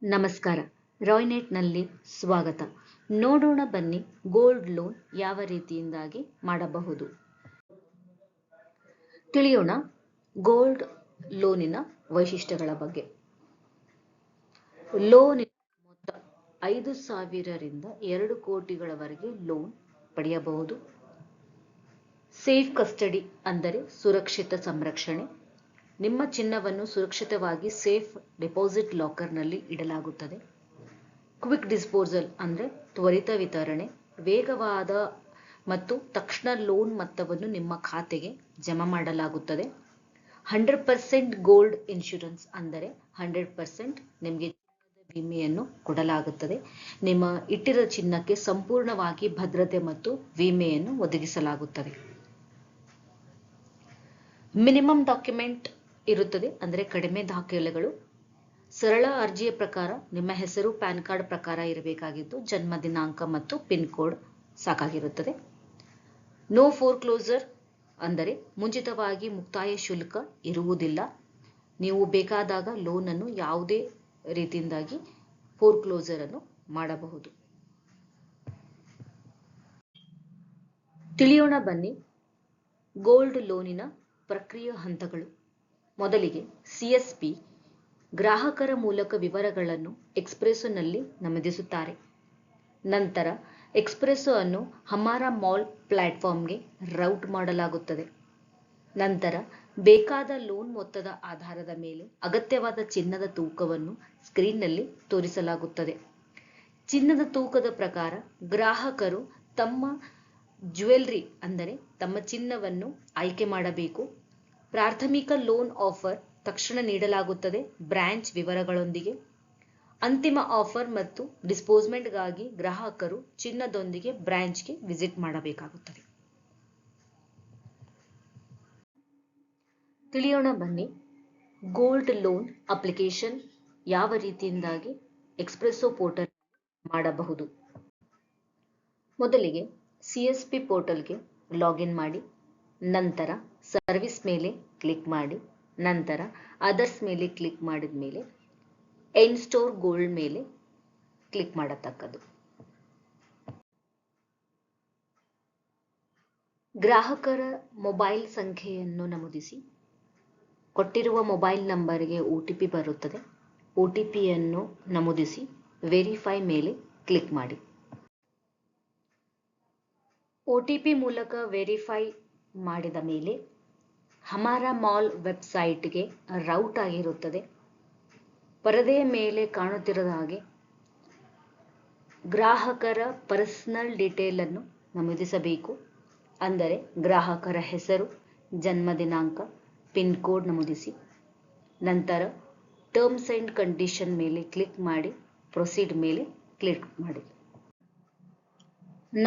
ನಮಸ್ಕಾರ. ರಾಯ್ನೆಟ್ನಲ್ಲಿ ಸ್ವಾಗತ. ನೋಡೋಣ ಬನ್ನಿ ಗೋಲ್ಡ್ ಲೋನ್ ಯಾವ ರೀತಿಯಿಂದಾಗಿ ಮಾಡಬಹುದು. ತಿಳಿಯೋಣ ಗೋಲ್ಡ್ ಲೋನಿನ ವೈಶಿಷ್ಟ್ಯಗಳ ಬಗ್ಗೆ. ಲೋನಿನ ಮೊತ್ತ 5,000 ರಿಂದ 2 ಕೋಟಿಗಳವರೆಗೆ ಲೋನ್ ಪಡೆಯಬಹುದು. ಸೇಫ್ ಕಸ್ಟಡಿ ಅಂದರೆ ಸುರಕ್ಷಿತ ಸಂರಕ್ಷಣೆ. ನಿಮ್ಮ ಚಿನ್ನವನ್ನು ಸುರಕ್ಷಿತವಾಗಿ ಸೇಫ್ ಡೆಪಾಸಿಟ್ ಲಾಕರ್ನಲ್ಲಿ ಇಡಲಾಗುತ್ತದೆ. ಕ್ವಿಕ್ ಡಿಸ್ಪೋಸಲ್ ಅಂದರೆ ತ್ವರಿತ ವಿತರಣೆ, ವೇಗವಾದ ಮತ್ತು ತಕ್ಷಣ ಲೋನ್ ಮೊತ್ತವನ್ನು ನಿಮ್ಮ ಖಾತೆಗೆ ಜಮಾ ಮಾಡಲಾಗುತ್ತದೆ. 100% ಗೋಲ್ಡ್ ಇನ್ಶೂರೆನ್ಸ್ ಅಂದರೆ 100% ನಿಮಗೆ ಚಿನ್ನದ ವಿಮೆಯನ್ನು ಕೊಡಲಾಗುತ್ತದೆ. ನಿಮ್ಮ ಇಟ್ಟಿರುವ ಚಿನ್ನಕ್ಕೆ ಸಂಪೂರ್ಣವಾಗಿ ಭದ್ರತೆ ಮತ್ತು ವಿಮೆಯನ್ನು ಒದಗಿಸಲಾಗುತ್ತದೆ. ಮಿನಿಮಮ್ ಡಾಕ್ಯುಮೆಂಟ್ ಇರುತ್ತದೆ ಅಂದರೆ ಕಡಿಮೆ ದಾಖಲೆಗಳು. ಸರಳ ಅರ್ಜಿಯ ಪ್ರಕಾರ ನಿಮ್ಮ ಹೆಸರು ಪ್ಯಾನ್ ಕಾರ್ಡ್ ಪ್ರಕಾರ ಇರಬೇಕಾಗಿದ್ದು ಜನ್ಮ ದಿನಾಂಕ ಮತ್ತು ಪಿನ್ ಕೋಡ್ ಸಾಕಾಗಿರುತ್ತದೆ. ನೋ ಫೋರ್ಕ್ಲೋಸರ್ ಅಂದರೆ ಮುಂಚಿತವಾಗಿ ಮುಕ್ತಾಯ ಶುಲ್ಕ ಇರುವುದಿಲ್ಲ. ನೀವು ಬೇಕಾದಾಗ ಲೋನ್ ಅನ್ನು ಯಾವುದೇ ರೀತಿಯಿಂದಾಗಿ ಫೋರ್ಕ್ಲೋಸರ್ ಅನ್ನು ಮಾಡಬಹುದು. ತಿಳಿಯೋಣ ಬನ್ನಿ ಗೋಲ್ಡ್ ಲೋನಿನ ಪ್ರಕ್ರಿಯೆ ಹಂತಗಳು. ಮೊದಲಿಗೆ CSP ಗ್ರಾಹಕರ ಮೂಲಕ ವಿವರಗಳನ್ನು ಎಕ್ಸ್ಪ್ರೆಸ್ಸೋನಲ್ಲಿ ನಮೂದಿಸುತ್ತಾರೆ. ನಂತರ ಎಕ್ಸ್ಪ್ರೆಸ್ಸೋ ಅನ್ನು ಹಮಾರಾ ಮಾಲ್ ಪ್ಲಾಟ್ಫಾರ್ಮ್ಗೆ ರೌಟ್ ಮಾಡಲಾಗುತ್ತದೆ. ನಂತರ ಬೇಕಾದ ಲೋನ್ ಮೊತ್ತದ ಆಧಾರದ ಮೇಲೆ ಅಗತ್ಯವಾದ ಚಿನ್ನದ ತೂಕವನ್ನು ಸ್ಕ್ರೀನ್ನಲ್ಲಿ ತೋರಿಸಲಾಗುತ್ತದೆ. ಚಿನ್ನದ ತೂಕದ ಪ್ರಕಾರ ಗ್ರಾಹಕರು ತಮ್ಮ ಜ್ಯುವೆಲ್ಲರಿ ಅಂದರೆ ತಮ್ಮ ಚಿನ್ನವನ್ನು ಆಯ್ಕೆ ಮಾಡಬೇಕು. ಪ್ರಾಥಮಿಕ ಲೋನ್ ಆಫರ್ ತಕ್ಷಣ ನೀಡಲಾಗುತ್ತದೆ ಬ್ರಾಂಚ್ ವಿವರಗಳೊಂದಿಗೆ. ಅಂತಿಮ ಆಫರ್ ಮತ್ತು ಡಿಸ್ಪೋಸ್ಮೆಂಟ್ಗಾಗಿ ಗ್ರಾಹಕರು ಚಿನ್ನದೊಂದಿಗೆ ಬ್ರಾಂಚ್ಗೆ ವಿಸಿಟ್ ಮಾಡಬೇಕಾಗುತ್ತದೆ. ತಿಳಿಯೋಣ ಬನ್ನಿ ಗೋಲ್ಡ್ ಲೋನ್ ಅಪ್ಲಿಕೇಶನ್ ಯಾವ ರೀತಿಯಿಂದಾಗಿ ಎಕ್ಸ್ಪ್ರೆಸ್ಸೋ ಪೋರ್ಟಲ್ ಮಾಡಬಹುದು. ಮೊದಲಿಗೆ CSP ಪೋರ್ಟಲ್ಗೆ ಲಾಗಿನ್ ಮಾಡಿ, ನಂತರ ಸರ್ವಿಸ್ ಮೇಲೆ ಕ್ಲಿಕ್ ಮಾಡಿ, ನಂತರ ಅದರ್ಸ್ ಮೇಲೆ ಕ್ಲಿಕ್ ಮಾಡಿದ ಮೇಲೆ ಎಂಡ್ ಸ್ಟೋರ್ ಗೋಲ್ಡ್ ಮೇಲೆ ಕ್ಲಿಕ್ ಮಾಡತಕ್ಕದ್ದು. ಗ್ರಾಹಕರ ಮೊಬೈಲ್ ಸಂಖ್ಯೆಯನ್ನು ನಮೂದಿಸಿ, ಕೊಟ್ಟಿರುವ ಮೊಬೈಲ್ ನಂಬರ್ಗೆ OTP ಬರುತ್ತದೆ. OTPಯನ್ನು ನಮೂದಿಸಿ ವೆರಿಫೈ ಮೇಲೆ ಕ್ಲಿಕ್ ಮಾಡಿ. OTP ಮೂಲಕ ವೆರಿಫೈ ಮಾಡಿದ ಮೇಲೆ ಹಮಾರಾ ಮಾಲ್ ವೆಬ್ಸೈಟ್ಗೆ ರೌಟ್ ಆಗಿರುತ್ತದೆ. ಪರದೆಯ ಮೇಲೆ ಕಾಣುತ್ತಿರುವ ಹಾಗೆ ಗ್ರಾಹಕರ ಪರ್ಸನಲ್ ಡೀಟೇಲ್ ಅನ್ನು ನಮೂದಿಸಬೇಕು. ಅಂದರೆ ಗ್ರಾಹಕರ ಹೆಸರು, ಜನ್ಮ ದಿನಾಂಕ, ಪಿನ್ ಕೋಡ್ ನಮೂದಿಸಿ. ನಂತರ ಟರ್ಮ್ಸ್ ಅಂಡ್ ಕಂಡೀಷನ್ ಮೇಲೆ ಕ್ಲಿಕ್ ಮಾಡಿ ಪ್ರೊಸೀಡ್ ಮೇಲೆ ಕ್ಲಿಕ್ ಮಾಡಿ.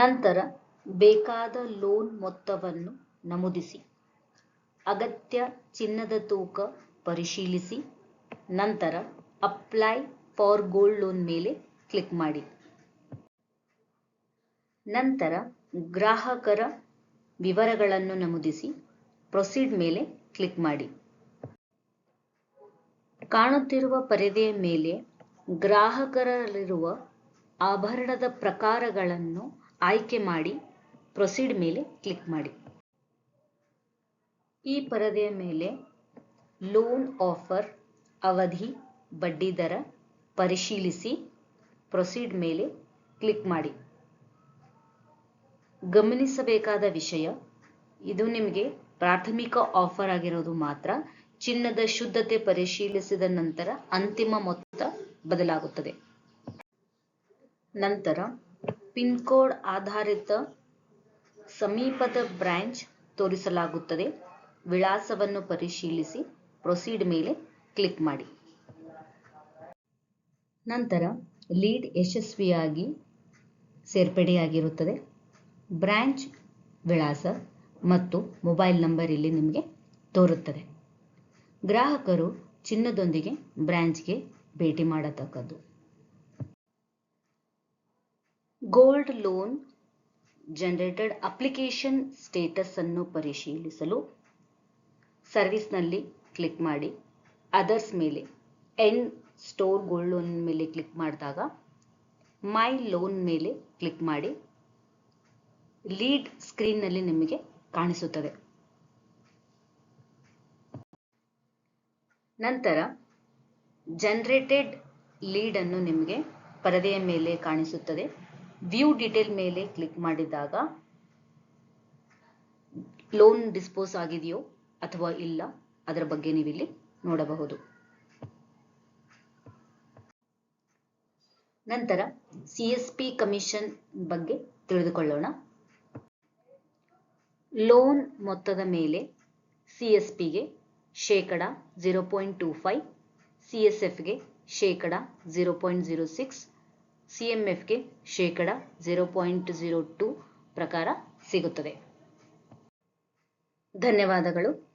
ನಂತರ ಬೇಕಾದ ಲೋನ್ ಮೊತ್ತವನ್ನು ನಮೂದಿಸಿ, ಅಗತ್ಯ ಚಿನ್ನದ ತೂಕ ಪರಿಶೀಲಿಸಿ, ನಂತರ ಅಪ್ಲೈ ಫಾರ್ ಗೋಲ್ಡ್ ಲೋನ್ ಮೇಲೆ ಕ್ಲಿಕ್ ಮಾಡಿ. ನಂತರ ಗ್ರಾಹಕರ ವಿವರಗಳನ್ನು ನಮೂದಿಸಿ ಪ್ರೊಸೀಡ್ ಮೇಲೆ ಕ್ಲಿಕ್ ಮಾಡಿ. ಕಾಣುತ್ತಿರುವ ಪರದೆಯ ಮೇಲೆ ಗ್ರಾಹಕರಲ್ಲಿರುವ ಆಭರಣದ ಪ್ರಕಾರಗಳನ್ನು ಆಯ್ಕೆ ಮಾಡಿ ಪ್ರೊಸೀಡ್ ಮೇಲೆ ಕ್ಲಿಕ್ ಮಾಡಿ. ಈ ಪರದೆಯ ಮೇಲೆ ಲೋನ್ ಆಫರ್, ಅವಧಿ, ಬಡ್ಡಿ ದರ ಪರಿಶೀಲಿಸಿ ಪ್ರೊಸೀಡ್ ಮೇಲೆ ಕ್ಲಿಕ್ ಮಾಡಿ. ಗಮನಿಸಬೇಕಾದ ವಿಷಯ, ಇದು ನಿಮಗೆ ಪ್ರಾಥಮಿಕ ಆಫರ್ ಆಗಿರೋದು ಮಾತ್ರ. ಚಿನ್ನದ ಶುದ್ಧತೆ ಪರಿಶೀಲಿಸಿದ ನಂತರ ಅಂತಿಮ ಮೊತ್ತ ಬದಲಾಗುತ್ತದೆ. ನಂತರ ಪಿನ್ ಕೋಡ್ ಆಧಾರಿತ ಸಮೀಪದ ಬ್ರಾಂಚ್ ತೋರಿಸಲಾಗುತ್ತದೆ. ವಿಳಾಸವನ್ನು ಪರಿಶೀಲಿಸಿ ಪ್ರೊಸೀಡ್ ಮೇಲೆ ಕ್ಲಿಕ್ ಮಾಡಿ. ನಂತರ ಲೀಡ್ ಯಶಸ್ವಿಯಾಗಿ ಸೇರ್ಪಡೆಯಾಗಿರುತ್ತದೆ. ಬ್ರಾಂಚ್ ವಿಳಾಸ ಮತ್ತು ಮೊಬೈಲ್ ನಂಬರ್ ಇಲ್ಲಿ ನಿಮಗೆ ತೋರುತ್ತದೆ. ಗ್ರಾಹಕರು ಚಿನ್ನದೊಂದಿಗೆ ಬ್ರಾಂಚ್ಗೆ ಭೇಟಿ ಮಾಡತಕ್ಕದ್ದು. Gold loan generated application status ಅನ್ನು ಪರಿಶೀಲಿಸಲು ಸರ್ವಿಸ್ನಲ್ಲಿ ಕ್ಲಿಕ್ ಮಾಡಿ ಅದರ್ಸ್ ಮೇಲೆ ಎಂಡ್ ಸ್ಟೋರ್ ಗೋಲ್ಡ್ ಲೋನ್ ಮೇಲೆ ಕ್ಲಿಕ್ ಮಾಡಿದಾಗ ಮೈ ಲೋನ್ ಮೇಲೆ ಕ್ಲಿಕ್ ಮಾಡಿ ಲೀಡ್ ಸ್ಕ್ರೀನ್ನಲ್ಲಿ ನಿಮಗೆ ಕಾಣಿಸುತ್ತದೆ. ನಂತರ ಜನರೇಟೆಡ್ ಲೀಡ್ ಅನ್ನು ನಿಮಗೆ ಪರದೆಯ ಮೇಲೆ ಕಾಣಿಸುತ್ತದೆ. ವ್ಯೂ ಡೀಟೇಲ್ ಮೇಲೆ ಕ್ಲಿಕ್ ಮಾಡಿದಾಗ ಲೋನ್ ಡಿಸ್ಪೋಸ್ ಆಗಿದೆಯೋ ಅಥವಾ ಇಲ್ಲ ಅದರ ಬಗ್ಗೆ ನೀವಿಲ್ಲಿ ನೋಡಬಹುದು. ನಂತರ CSP ಕಮಿಷನ್ ಬಗ್ಗೆ ತಿಳಿದುಕೊಳ್ಳೋಣ. ಲೋನ್ ಮೊತ್ತದ ಮೇಲೆ CSPಗೆ ಶೇಕಡ 0.25, CSFಗೆ ಶೇಕಡ 0.06, CMFಗೆ ಶೇಕಡ 0.02 ಪ್ರಕಾರ ಸಿಗುತ್ತದೆ. ಧನ್ಯವಾದಗಳು.